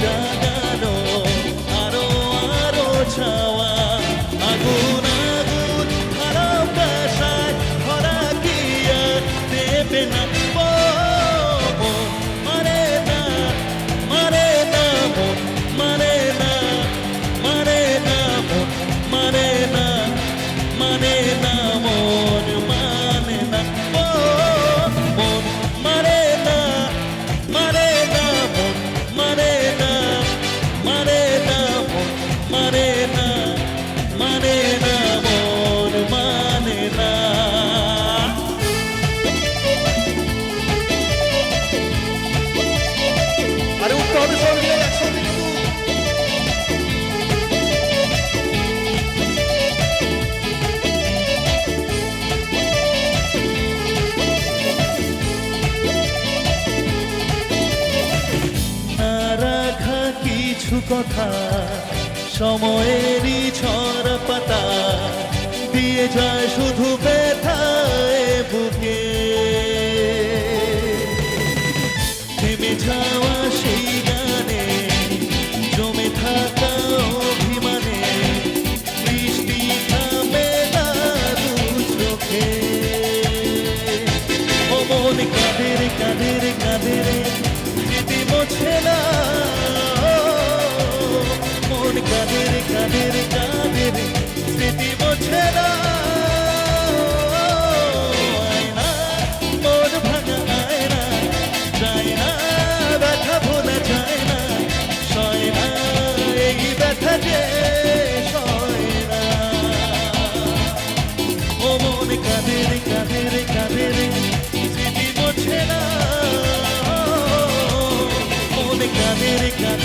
জাগানো আরো আরো ছাওয়া আগুন আগুন ভালোবাসায় ভরা কি আর দেবে না মন মানে না মানে না মন মানে না মানে না মন মানে না মানে না মন মানে না মন মানে না মানে না মন মানে না মানে না মন মানে না মানে না মন মানে না আরে উঠতে হবে সবাই মিলে একসাথে কিন্তু। না রাখা কিছু কথা সময়েরই ঝড় পাতা দিয়ে যায় শুধু ব্যথায় বুকে থেমে যাওয়া সেই গানে জমে থাকা অভিমানে বৃষ্টি থামে না দু চোখে ও মন কাঁদে রে কাঁদে রে কাঁদে রে স্মৃতি মোছে না মন কাঁদে রে কাঁদে রে কাঁদে রে স্মৃতি মোছে না আয়না মন ভাঙা আয়না যায় না ব্যথা ভোলা যায় না সয় না এই ব্যথা যে সয় না ও মন কাঁদে রে কাঁদে রে কাঁদে রে স্মৃতি মোছে না মন কাঁদে রে কাঁদে